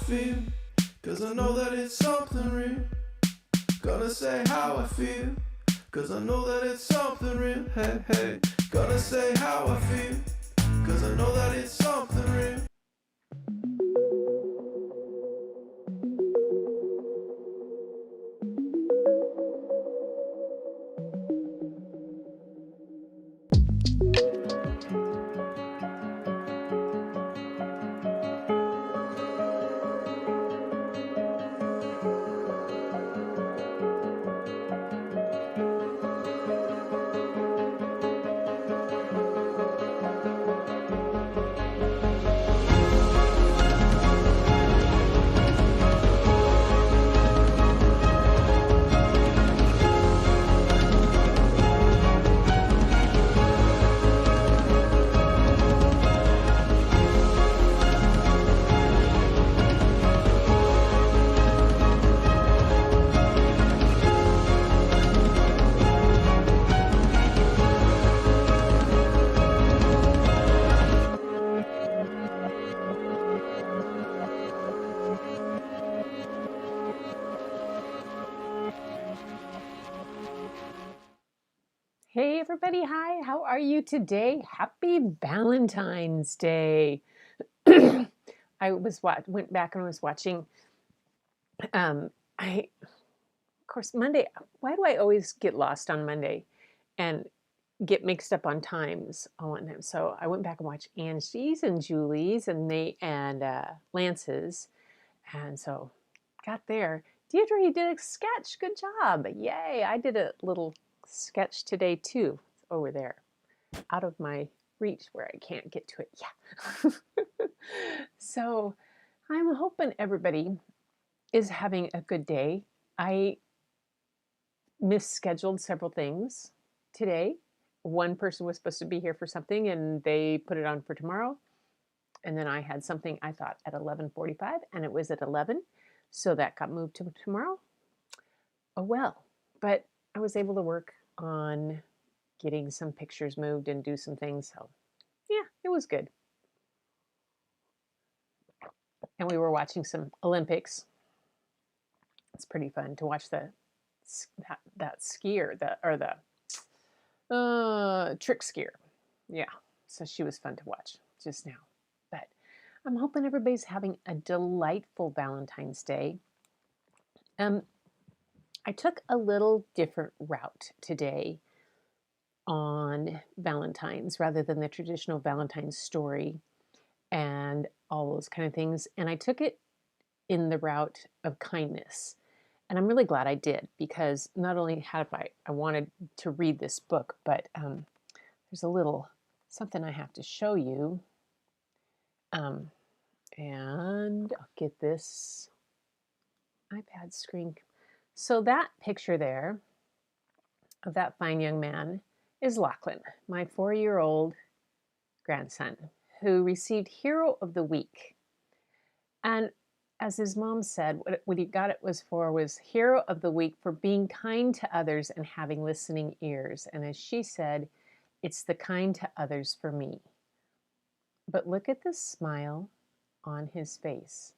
feel, cause I know that it's something real. Gonna say how I feel, cause I know that it's something real. Hey, hey. Gonna say how I feel, cause I know that it's something real. Hey everybody, hi, how are you today? Happy Valentine's Day. I went back and was watching, of course, Monday. Why do I always get lost on Monday and get mixed up on times all one time? So I went back and watched Angie's and Julie's and Lance's. And so got there. Deirdre, you did a sketch. Good job. Yay. I did a little sketch today too, over there, out of my reach where I can't get to it. Yeah. So I'm hoping everybody is having a good day. I misscheduled several things today. One person was supposed to be here for something and they put it on for tomorrow. And then I had something I thought at 11:45 and it was at 11. So that got moved to tomorrow. Oh well, but I was able to work on getting some pictures moved and do some things. So yeah, it was good. And we were watching some Olympics. It's pretty fun to watch that skier, the trick skier. Yeah, so she was fun to watch just now. But I'm hoping everybody's having a delightful Valentine's Day. I took a little different route today on Valentine's rather than the traditional Valentine's story and all those kind of things. And I took it in the route of kindness. And I'm really glad I did, because not only have I wanted to read this book, but there's a little something I have to show you. And I'll get this iPad screen. So that picture there of that fine young man is Lachlan, my 4-year-old grandson, who received Hero of the Week. And as his mom said, what he got it was Hero of the Week for being kind to others and having listening ears. And as she said, it's the kind to others for me. But look at the smile on his face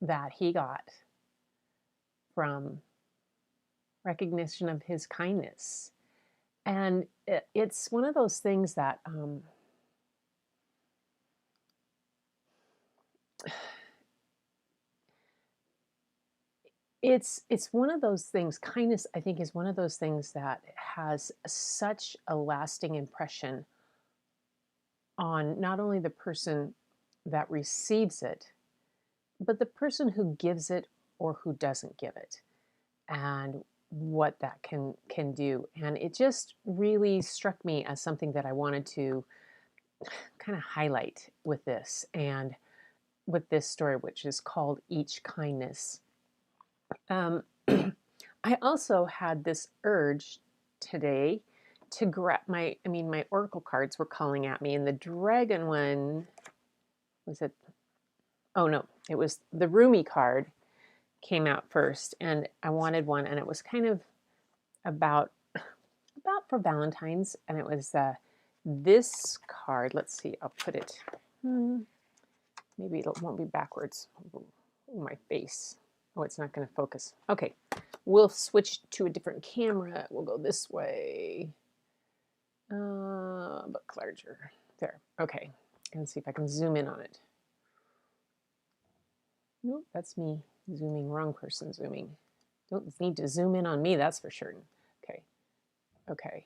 that he got from recognition of his kindness. And it's one of those things that it's one of those things. Kindness, I think, is one of those things that has such a lasting impression on not only the person that receives it, but the person who gives it or who doesn't give it, and what that can do. And it just really struck me as something that I wanted to kind of highlight with this, and with this story, which is called Each Kindness. I also had this urge today to grab my oracle cards were calling at me, and the dragon one was it? Oh no, it was the Rumi card came out first, and I wanted one, and it was kind of about for Valentine's, and it was this card. Let's see, I'll put it. Maybe it won't be backwards. Oh, my face. Oh, it's not going to focus. Okay, we'll switch to a different camera. We'll go this way. But larger. There. Okay. Let's see if I can zoom in on it. Nope, that's me zooming. Wrong person zooming. Don't need to zoom in on me, that's for sure. Okay. Okay.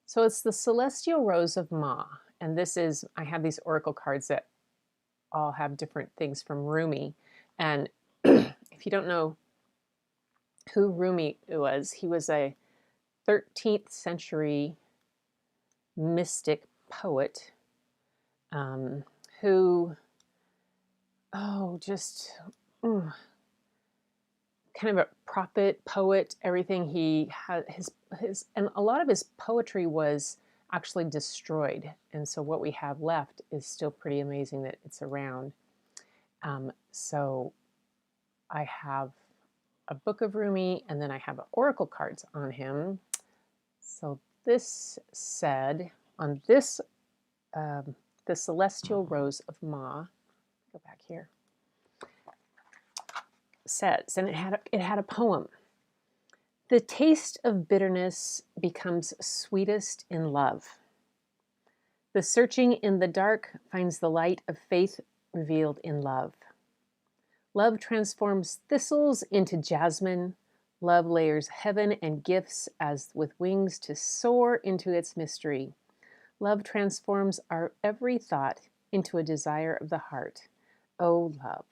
So it's the Celestial Rose of Ma. And this is, I have these oracle cards that all have different things from Rumi. And if you don't know who Rumi was, he was a 13th century mystic poet who, kind of a prophet, poet, everything. He had and a lot of his poetry was actually destroyed. And so what we have left is still pretty amazing that it's around. So I have a book of Rumi, and then I have oracle cards on him. So this said, on this, the Celestial Rose of Ma, go back here, says, and it had a poem. The taste of bitterness becomes sweetest in love. The searching in the dark finds the light of faith revealed in love. Love transforms thistles into jasmine. Love layers heaven and gifts as with wings to soar into its mystery. Love transforms our every thought into a desire of the heart. O love,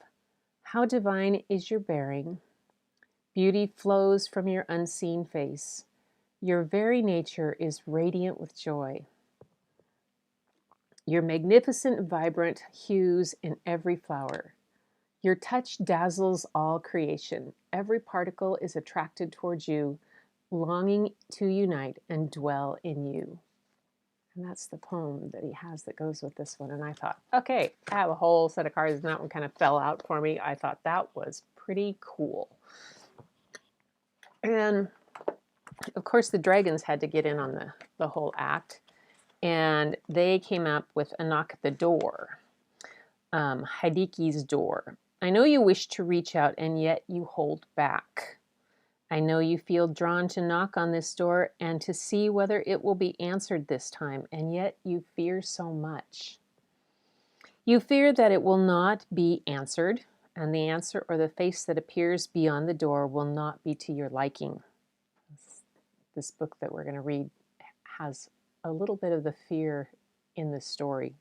how divine is your bearing. Beauty flows from your unseen face. Your very nature is radiant with joy. Your magnificent, vibrant hues in every flower. Your touch dazzles all creation. Every particle is attracted towards you, longing to unite and dwell in you. And that's the poem that he has that goes with this one. And I thought, okay, I have a whole set of cards, and that one kind of fell out for me. I thought that was pretty cool. And of course, the dragons had to get in on the whole act. And they came up with a knock at the door, Hideki's door. I know you wish to reach out, and yet you hold back. I know you feel drawn to knock on this door and to see whether it will be answered this time, and yet you fear so much. You fear that it will not be answered, and the answer or the face that appears beyond the door will not be to your liking. This book that we're going to read has a little bit of the fear in the story.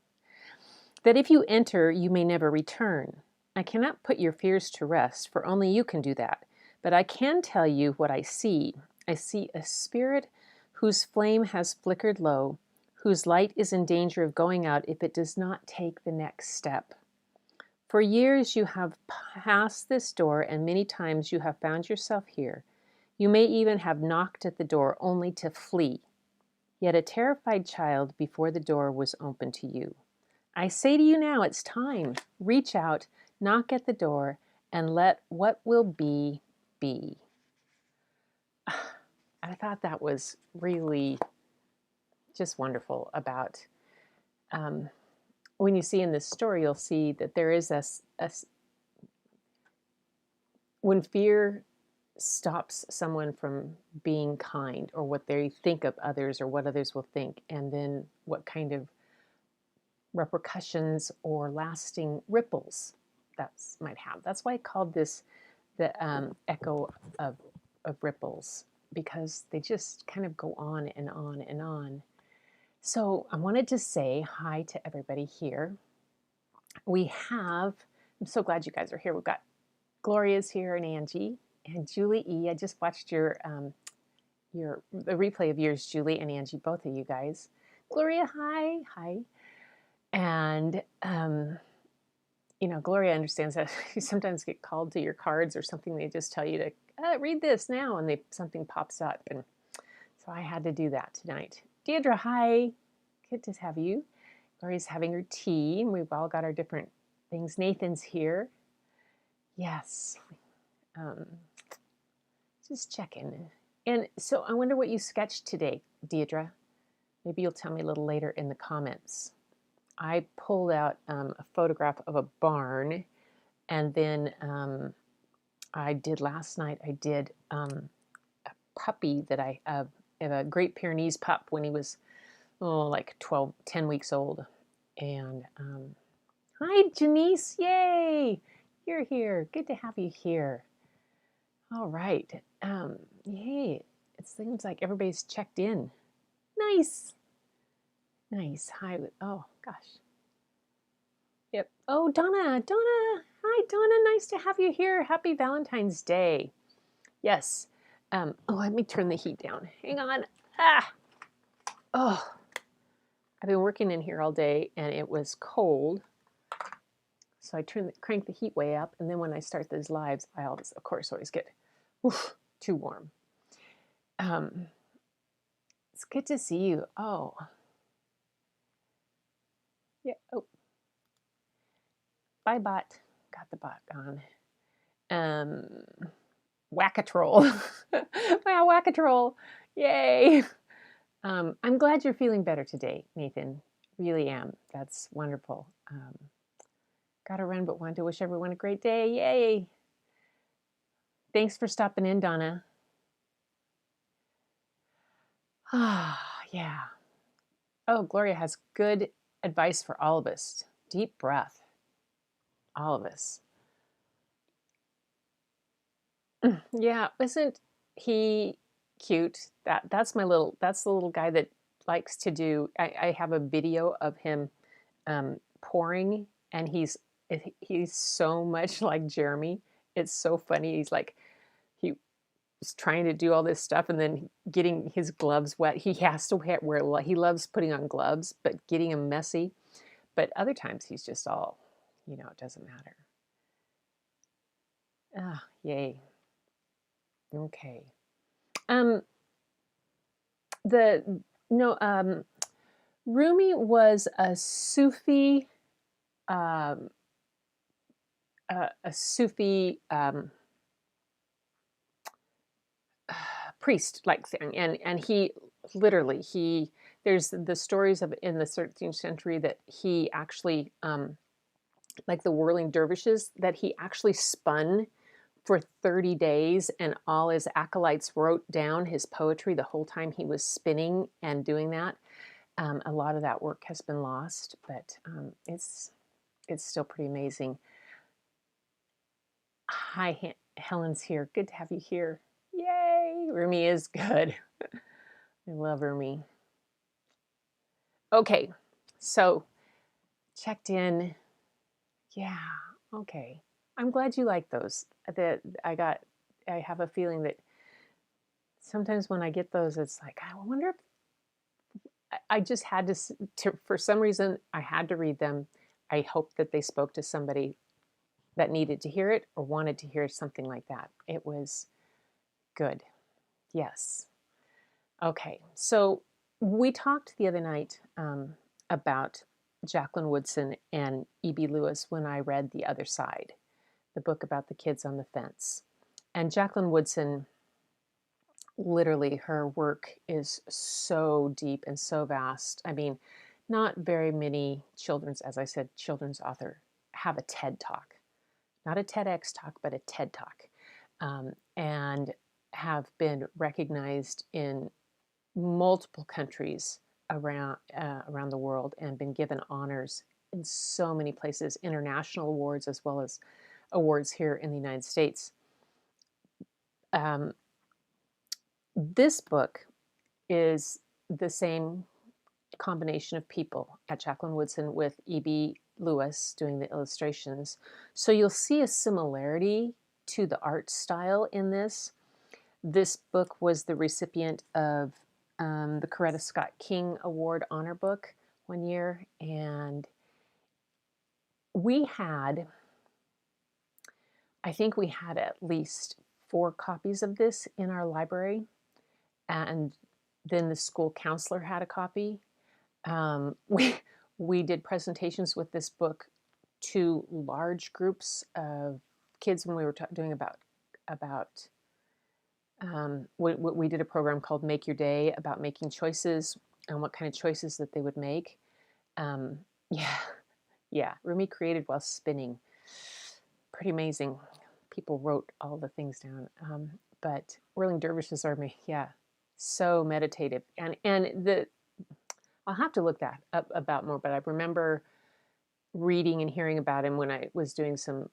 That if you enter, you may never return. I cannot put your fears to rest, for only you can do that. But I can tell you what I see. I see a spirit whose flame has flickered low, whose light is in danger of going out if it does not take the next step. For years you have passed this door, and many times you have found yourself here. You may even have knocked at the door only to flee. Yet a terrified child before the door was open to you. I say to you now, it's time. Reach out, knock at the door, and let what will be. I thought that was really just wonderful about when you see in this story, you'll see that there is when fear stops someone from being kind, or what they think of others, or what others will think, and then what kind of repercussions or lasting ripples that might have. That's why I called this the echo of ripples, because they just kind of go on and on and on. So I wanted to say hi to everybody here. I'm so glad you guys are here. We've got Gloria's here, and Angie, and Julie E. I just watched the replay of yours, Julie and Angie, both of you guys. Gloria, hi. And Gloria understands that you sometimes get called to your cards or something. They just tell you to read this now, and something pops up, and so I had to do that tonight. Deirdre, hi. Good to have you. Gloria's having her tea, and we've all got our different things. Nathan's here. Yes. Just checking. And so I wonder what you sketched today, Deirdre. Maybe you'll tell me a little later in the comments. I pulled out a photograph of a barn, and then I did last night, I did a puppy that I have a Great Pyrenees pup when he was, like 10 weeks old. And hi, Janice. Yay. You're here. Good to have you here. All right. Yay. It seems like everybody's checked in. Nice. Nice. Hi. Oh, gosh. Yep. Oh, Donna. Donna. Hi, Donna. Nice to have you here. Happy Valentine's Day. Yes. Oh, let me turn the heat down. Hang on. Ah. Oh. I've been working in here all day, and it was cold. So I crank the heat way up, and then when I start these lives, I always, of course, always get too warm. It's good to see you. Oh. Yeah. Oh. Bye, bot. Got the bot on. Whack-a-troll. Wow, whack-a-troll. Yay. I'm glad you're feeling better today, Nathan. Really am. That's wonderful. Gotta run, but wanted to wish everyone a great day. Yay. Thanks for stopping in, Donna. Ah, yeah. Oh, Gloria has good advice for all of us. Deep breath. All of us. Yeah, isn't he cute? That's the little guy that likes to do. I have a video of him pouring, and he's so much like Jeremy. It's so funny. He was trying to do all this stuff and then getting his gloves wet. He has to wear. He loves putting on gloves, but getting them messy. But other times he's just all, it doesn't matter. Ah, yay. Okay. Rumi was a Sufi, priest like thing, and he literally there's the stories of in the 13th century that he actually like the whirling dervishes, that he actually spun for 30 days, and all his acolytes wrote down his poetry the whole time he was spinning and doing that. A lot of that work has been lost, but it's still pretty amazing. Hi, Helen's here. Good to have you here. Yay! Rumi is good. I love Rumi. Okay, so checked in. Yeah, okay. I'm glad you like those. I have a feeling that sometimes when I get those, it's like, I wonder if I just had to, for some reason, I had to read them. I hope that they spoke to somebody that needed to hear it or wanted to hear something like that. It was good. Yes. Okay. So we talked the other night about Jacqueline Woodson and E.B. Lewis when I read The Other Side, the book about the kids on the fence. And Jacqueline Woodson, literally, her work is so deep and so vast. I mean, not very many as I said, children's author have a TED Talk. Not a TEDx talk, but a TED Talk. And have been recognized in multiple countries around the world and been given honors in so many places, international awards as well as awards here in the United States. This book is the same combination of people at Jacqueline Woodson with E.B. Lewis doing the illustrations. So you'll see a similarity to the art style in this. This book was the recipient of the Coretta Scott King Award Honor Book one year, and I think we had at least 4 copies of this in our library, and then the school counselor had a copy. We did presentations with this book to large groups of kids when we were doing about we did a program called Make Your Day about making choices and what kind of choices that they would make. Yeah, yeah. Rumi created while spinning. Pretty amazing. People wrote all the things down. But whirling dervishes are me, yeah, so meditative. And the I'll have to look that up about more. But I remember reading and hearing about him when I was doing some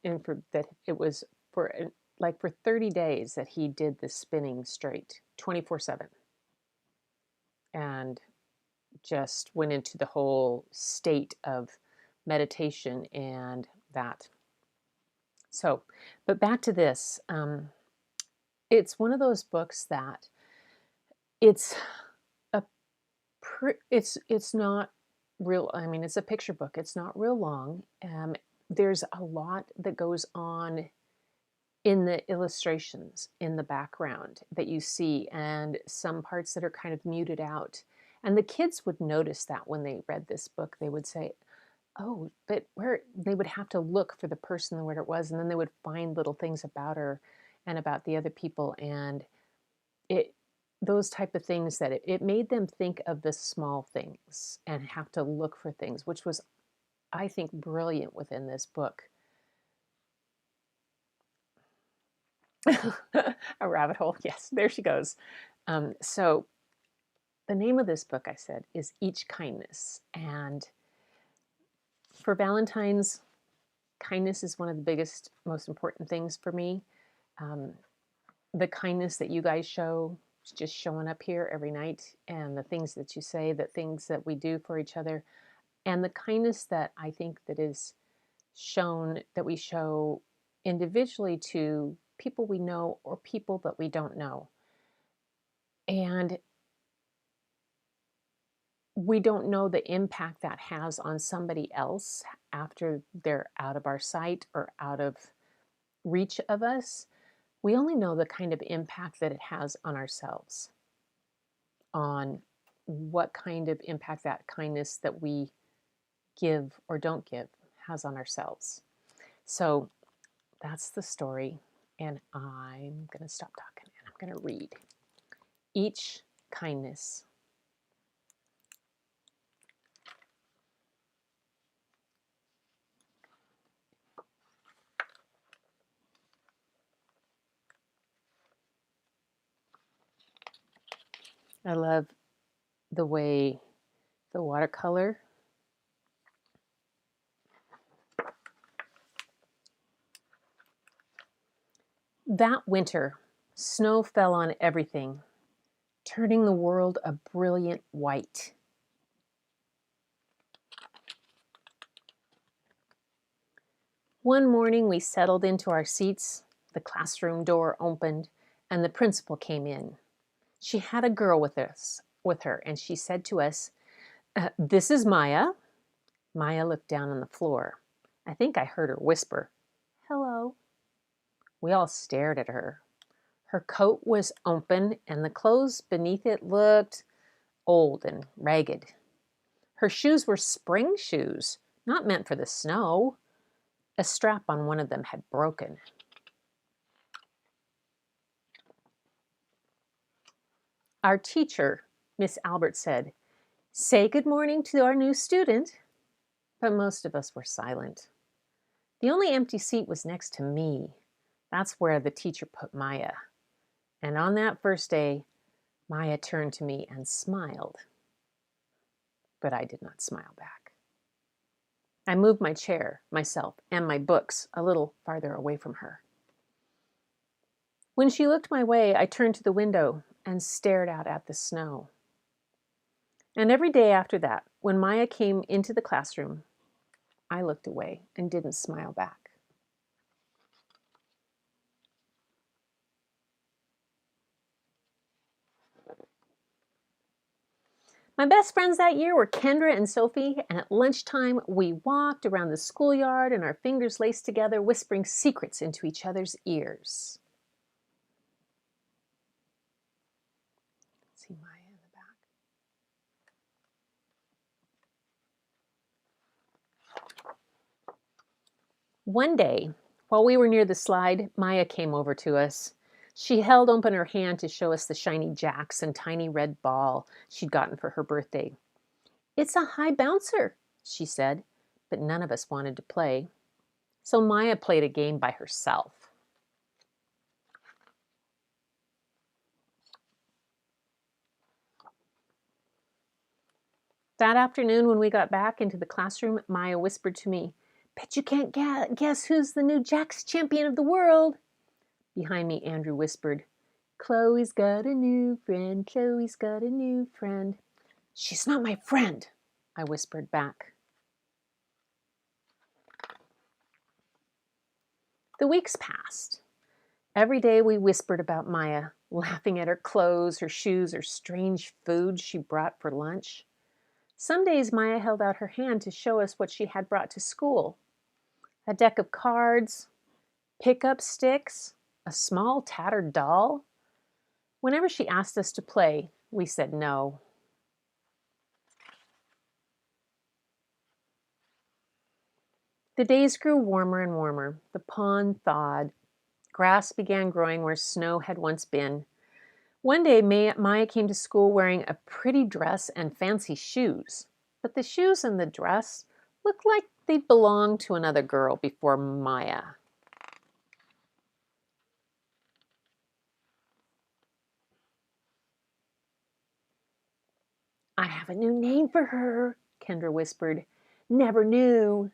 info that it was for like for 30 days that he did the spinning straight 24/7 and just went into the whole state of meditation and that. So, but back to this. It's one of those books that it's a it's not real. I mean, it's a picture book. It's not real long. There's a lot that goes on in the illustrations in the background that you see, and some parts that are kind of muted out. And the kids would notice that when they read this book, they would say, "Oh, but where?" They would have to look for the person and where it was, and then they would find little things about her and about the other people, and it those type of things that it made them think of the small things and have to look for things, which was, I think, brilliant within this book. A rabbit hole. Yes, there she goes. So the name of this book, I said, is Each Kindness. And for Valentine's, kindness is one of the biggest, most important things for me. The kindness that you guys show, just showing up here every night, and the things that you say, the things that we do for each other, and the kindness that I think that is shown, that we show individually to people we know or people that we don't know. And we don't know the impact that has on somebody else after they're out of our sight or out of reach of us. We only know the kind of impact that it has on ourselves, on what kind of impact that kindness that we give or don't give has on ourselves. So that's the story. And I'm going to stop talking and I'm going to read Each Kindness. I love the way the watercolor that winter, snow fell on everything, turning the world a brilliant white. One morning we settled into our seats, the classroom door opened, and the principal came in. She had a girl with her, and she said to us, "This is Maya." Maya looked down on the floor. I think I heard her whisper, "Hello." We all stared at her. Her coat was open, and the clothes beneath it looked old and ragged. Her shoes were spring shoes, not meant for the snow. A strap on one of them had broken. Our teacher, Miss Albert, said, "Say good morning to our new student." But most of us were silent. The only empty seat was next to me. That's where the teacher put Maya. And on that first day, Maya turned to me and smiled. But I did not smile back. I moved my chair, myself, and my books a little farther away from her. When she looked my way, I turned to the window and stared out at the snow. And every day after that, when Maya came into the classroom, I looked away and didn't smile back. My best friends that year were Kendra and Sophie, and at lunchtime we walked around the schoolyard and our fingers laced together, whispering secrets into each other's ears. See Maya in the back. One day, while we were near the slide, Maya came over to us. She held open her hand to show us the shiny jacks and tiny red ball she'd gotten for her birthday. "It's a high bouncer," she said, but none of us wanted to play. So Maya played a game by herself. That afternoon, when we got back into the classroom, Maya whispered to me, "Bet you can't guess who's the new Jack's champion of the world." Behind me, Andrew whispered, "Chloe's got a new friend, Chloe's got a new friend." "She's not my friend," I whispered back. The weeks passed. Every day we whispered about Maya, laughing at her clothes, her shoes, her strange food she brought for lunch. Some days Maya held out her hand to show us what she had brought to school. A deck of cards, pickup sticks, a small tattered doll. Whenever she asked us to play, we said no. The days grew warmer and warmer. The pond thawed. Grass began growing where snow had once been. One day, Maya came to school wearing a pretty dress and fancy shoes. But the shoes and the dress looked like they belonged to another girl before Maya. "I have a new name for her," Kendra whispered. "Never knew.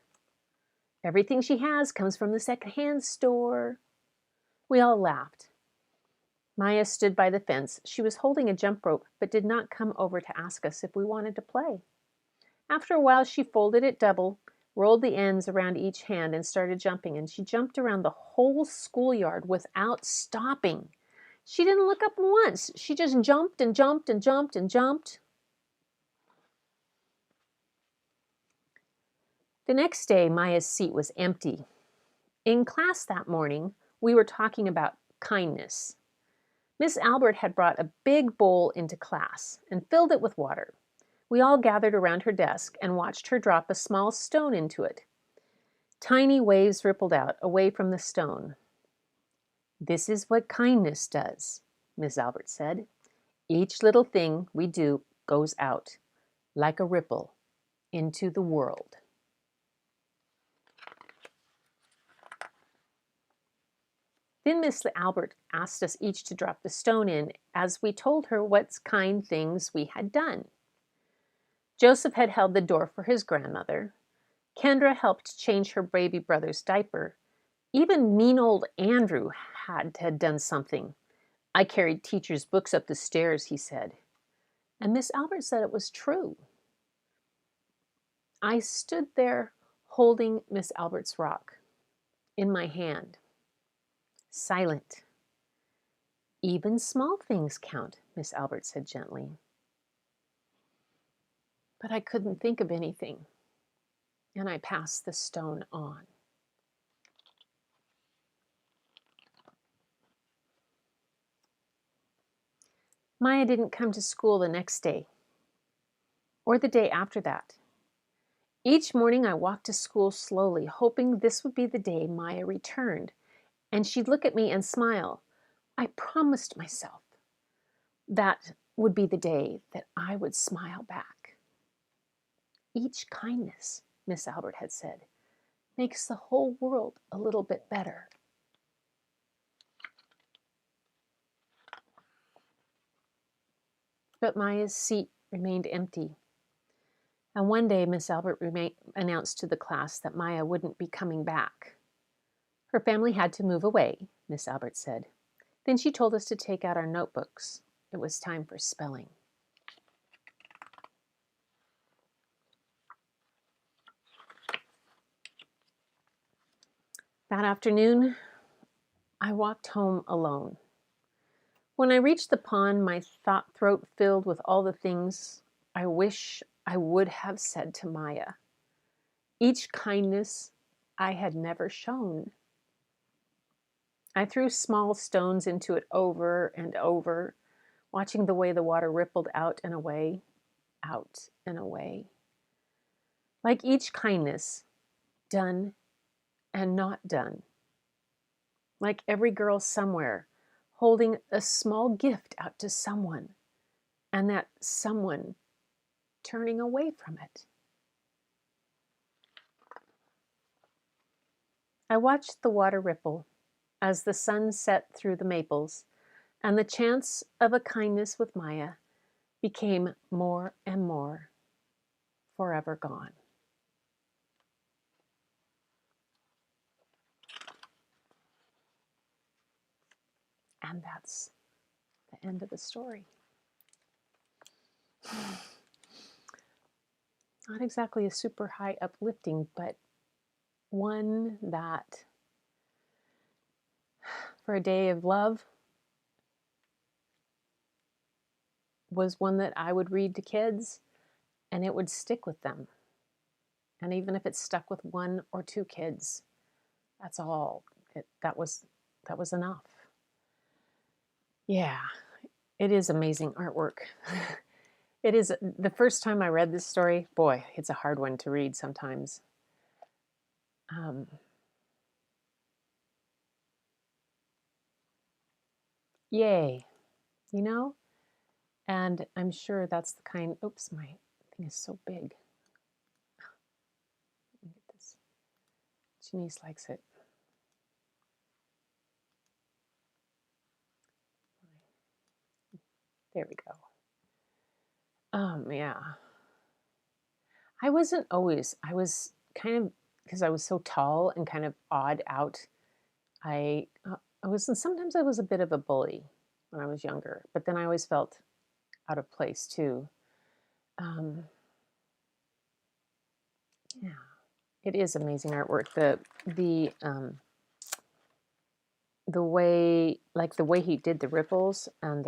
Everything she has comes from the secondhand store." We all laughed. Maya stood by the fence. She was holding a jump rope, but did not come over to ask us if we wanted to play. After a while, she folded it double, rolled the ends around each hand, and started jumping, and she jumped around the whole schoolyard without stopping. She didn't look up once. She just jumped and jumped and jumped and jumped. The next day, Maya's seat was empty. In class that morning, we were talking about kindness. Miss Albert had brought a big bowl into class and filled it with water. We all gathered around her desk and watched her drop a small stone into it. Tiny waves rippled out away from the stone. "This is what kindness does," Miss Albert said. "Each little thing we do goes out, like a ripple, into the world." Then Miss Albert asked us each to drop the stone in as we told her what kind things we had done. Joseph had held the door for his grandmother. Kendra helped change her baby brother's diaper. Even mean old Andrew had done something. "I carried teacher's books up the stairs," he said. And Miss Albert said it was true. I stood there holding Miss Albert's rock in my hand, silent. "Even small things count," Miss Albert said gently. But I couldn't think of anything, and I passed the stone on. Maya didn't come to school the next day, or the day after that. Each morning I walked to school slowly, hoping this would be the day Maya returned, and she'd look at me and smile. I promised myself that would be the day that I would smile back. "Each kindness," Miss Albert had said, "makes the whole world a little bit better." But Maya's seat remained empty. And one day, Miss Albert announced to the class that Maya wouldn't be coming back. Her family had to move away, Miss Albert said. Then she told us to take out our notebooks. It was time for spelling. That afternoon, I walked home alone. When I reached the pond, my throat filled with all the things I wish I would have said to Maya. Each kindness I had never shown. I threw small stones into it over and over, watching the way the water rippled out and away, out and away. Like each kindness, done and not done. Like every girl somewhere, holding a small gift out to someone, and that someone turning away from it. I watched the water ripple as the sun set through the maples, and the chance of a kindness with Maya became more and more forever gone. And that's the end of the story. Not exactly a super high uplifting, but one that for a day of love was one that I would read to kids and it would stick with them. And even if it stuck with one or two kids, that's all. That was enough. Yeah, it is amazing artwork. It is the first time I read this story, boy, it's a hard one to read sometimes. Yay, you know? And I'm sure that's the kind, oops, my thing is so big. Let me get this. Janice likes it. There we go. Yeah. I wasn't always, I was kind of, because I was so tall and kind of odd out, I was, sometimes I was a bit of a bully when I was younger, but then I always felt out of place too. Yeah, it is amazing artwork. The way, like the way he did the ripples and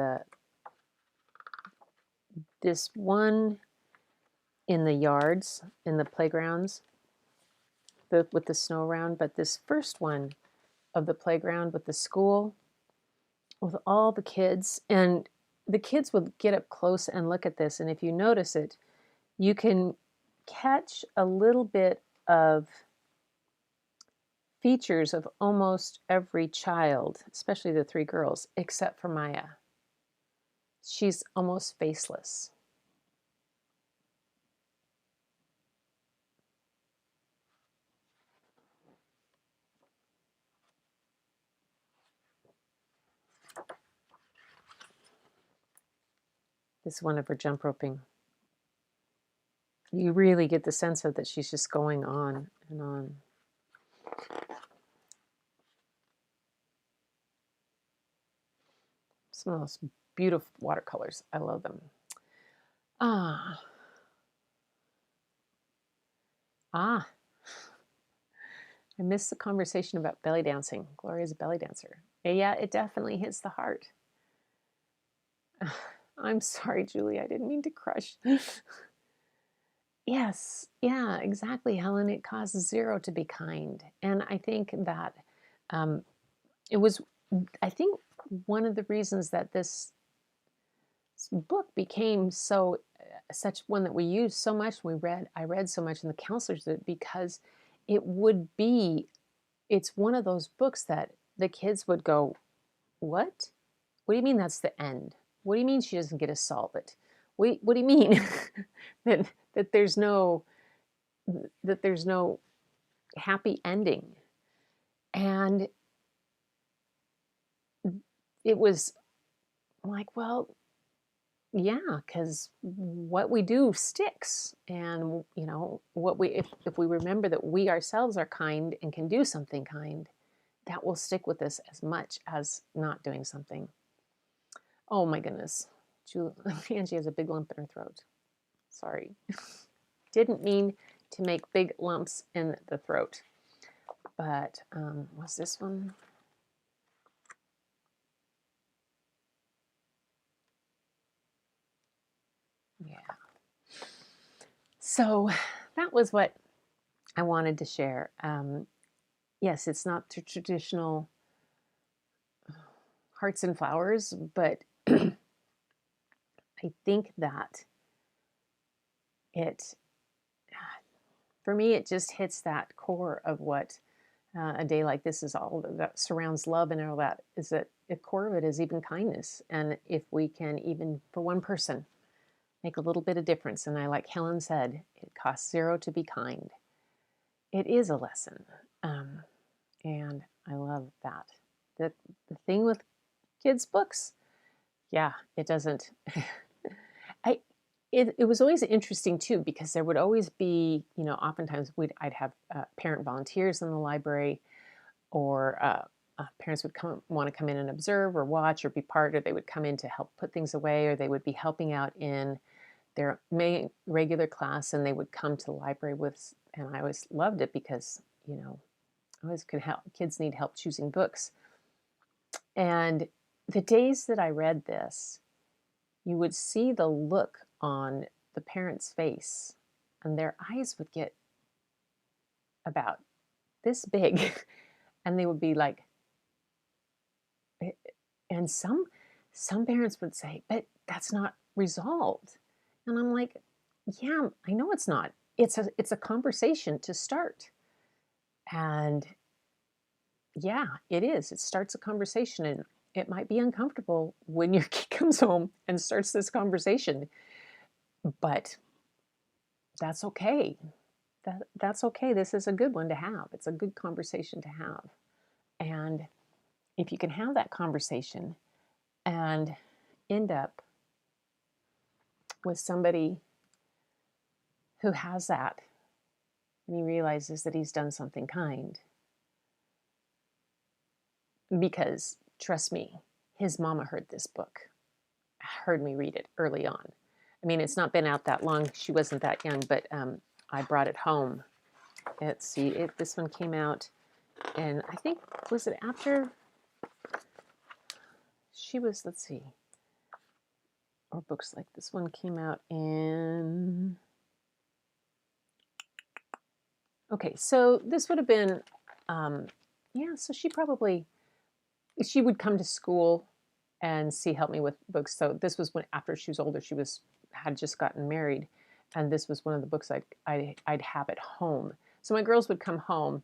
this one in the yards, in the playgrounds, with the snow around, but this first one of the playground with the school, with all the kids, and the kids would get up close and look at this, and if you notice it, you can catch a little bit of features of almost every child, especially the three girls, except for Maya. She's almost faceless. This one of her jump roping. You really get the sense of that she's just going on and on. Some of those beautiful watercolors. I love them. Ah. I missed the conversation about belly dancing. Gloria's a belly dancer. Yeah, it definitely hits the heart. I'm sorry, Julie. I didn't mean to crush. Yes, yeah, exactly, Helen. It costs zero to be kind. And I think that it was, I think one of the reasons that this book became so, such one that we used so much, I read so much, and the counselors did, because it would be, it's one of those books that the kids would go, what? What do you mean that's the end? What do you mean she doesn't get to solve it? What do you mean that there's no happy ending? And it was like, well, yeah, because what we do sticks. And you know, what we if we remember that we ourselves are kind and can do something kind, that will stick with us as much as not doing something. Oh my goodness. Angie has a big lump in her throat. Sorry. Didn't mean to make big lumps in the throat. But was this one? Yeah. So that was what I wanted to share. Yes, it's not the traditional hearts and flowers, but I think that it, for me, it just hits that core of what a day like this is all that surrounds love and all that, is that the core of it is even kindness. And if we can, even for one person, make a little bit of difference, and I, like Helen said, it costs zero to be kind. It is a lesson. And I love that. The thing with kids' books, yeah, it doesn't. It was always interesting too, because there would always be, oftentimes I'd have parent volunteers in the library, or parents would want to come in and observe or watch or be part, or they would come in to help put things away, or they would be helping out in their regular class, and they would come to the library with, and I always loved it because, always could help. Kids need help choosing books. And the days that I read this, you would see the look on the parent's face, and their eyes would get about this big, and they would be like, and some parents would say, but that's not resolved. And I'm like, yeah, I know it's not. It's a conversation to start. And yeah, it is. It starts a conversation, and it might be uncomfortable when your kid comes home and starts this conversation, but that's okay. That's okay. This is a good one to have. It's a good conversation to have. And if you can have that conversation and end up with somebody who has that, and he realizes that he's done something kind, because trust me, his mama heard this book, heard me read it early on. I mean, it's not been out that long. She wasn't that young, but I brought it home. Let's see, this one came out, and I think, was it after she was, let's see, or books like this one came out in, okay, so this would have been, yeah, so she would come to school and help me with books. So this was when, after she was older, had just gotten married, and this was one of the books I'd have at home. So my girls would come home,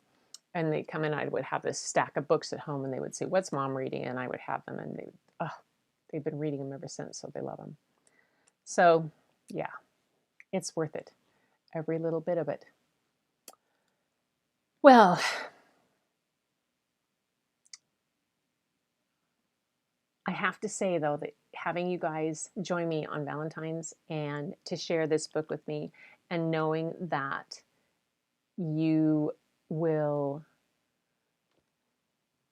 and they'd come in, I would have this stack of books at home, and they would say, "What's Mom reading?" And I would have them, and they've been reading them ever since, so they love them. So yeah, it's worth it, every little bit of it. Well, I have to say, though, that having you guys join me on Valentine's and to share this book with me, and knowing that you will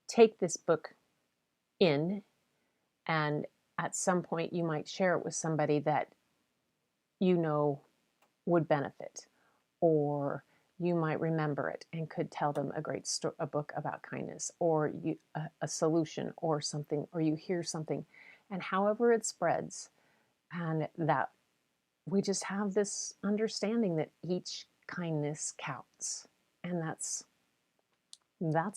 take this book in, and at some point you might share it with somebody that would benefit, or you might remember it and could tell them a book about kindness, or a solution, or something, or you hear something, and however it spreads, and that we just have this understanding that each kindness counts. And that's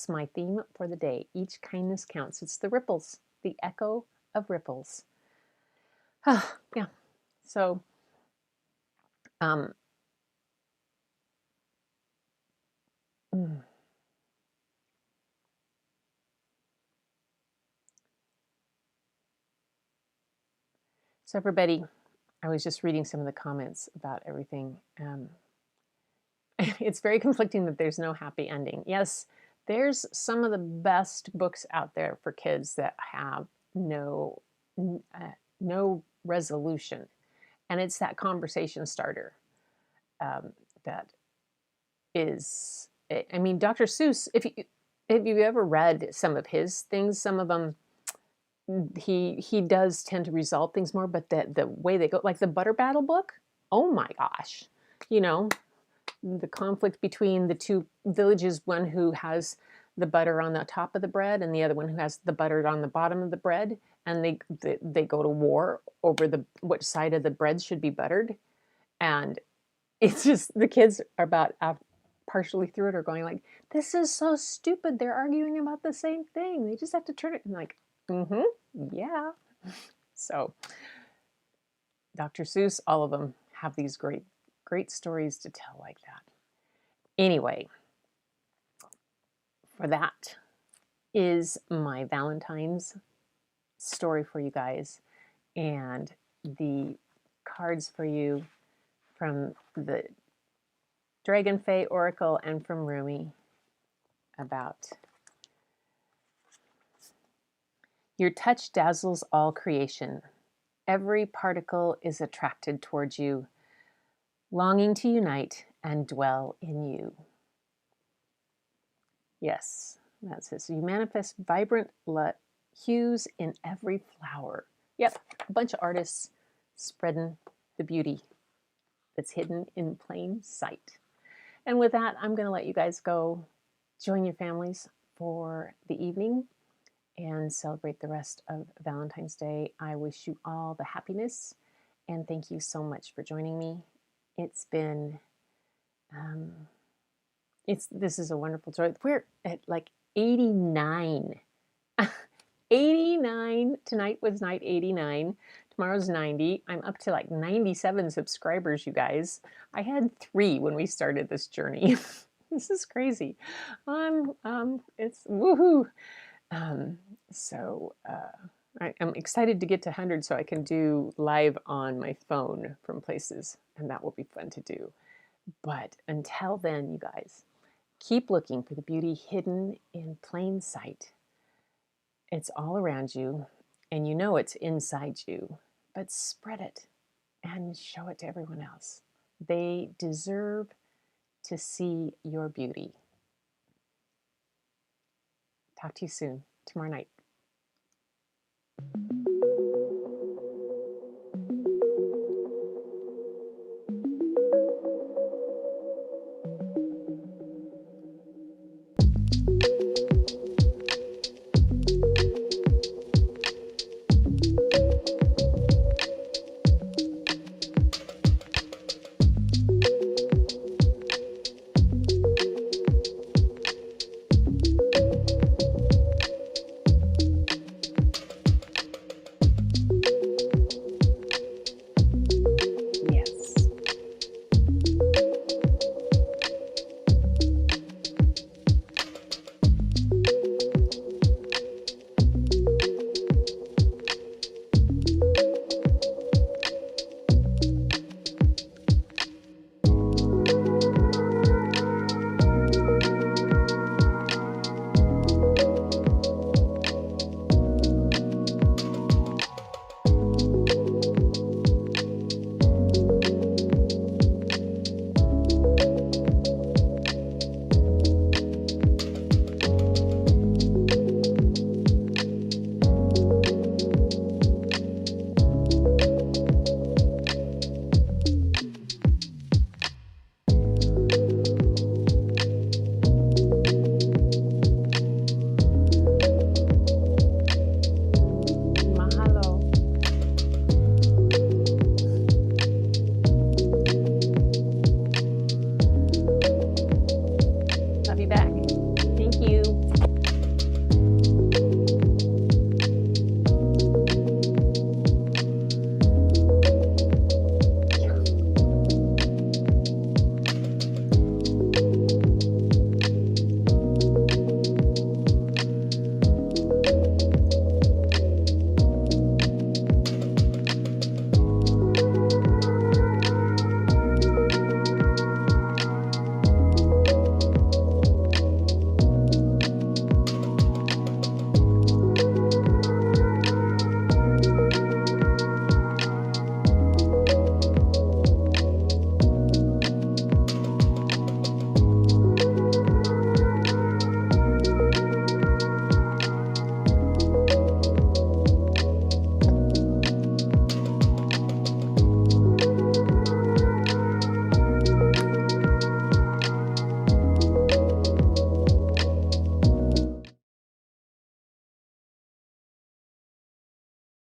my theme for the day. Each kindness counts. It's the ripples, the echo of ripples. Yeah. So, So everybody, I was just reading some of the comments about everything. It's very conflicting that there's no happy ending. Yes, there's some of the best books out there for kids that have no resolution, and it's that conversation starter that is. I mean, Dr. Seuss. If you ever read some of his things, some of them, he does tend to resolve things more, but the way they go, like the Butter Battle book, oh my gosh, the conflict between the two villages, one who has the butter on the top of the bread and the other one who has the butter on the bottom of the bread, and they go to war over which side of the bread should be buttered. And it's just, the kids are about partially through it are going like, this is so stupid, they're arguing about the same thing, they just have to turn it, and like, yeah. So Dr. Seuss, all of them have these great stories to tell like that. Anyway, for that is my Valentine's story for you guys, and the cards for you from the Dragon Fae Oracle and from Rumi about Your touch dazzles all creation. Every particle is attracted towards you, longing to unite and dwell in you. Yes, that's it. So you manifest vibrant hues in every flower. Yep, a bunch of artists spreading the beauty that's hidden in plain sight. And with that, I'm going to let you guys go join your families for the evening and celebrate the rest of Valentine's Day. I wish you all the happiness, and thank you so much for joining me. It's been, this is a wonderful story. We're at like 89. 89. Tonight was night 89. Tomorrow's 90. I'm up to like 97 subscribers, you guys. I had 3 when we started this journey. This is crazy. It's woohoo. I'm excited to get to 100 so I can do live on my phone from places, and that will be fun to do. But until then, you guys, keep looking for the beauty hidden in plain sight. It's all around you, and you know it's inside you, but spread it and show it to everyone else. They deserve to see your beauty. Talk to you soon, tomorrow night.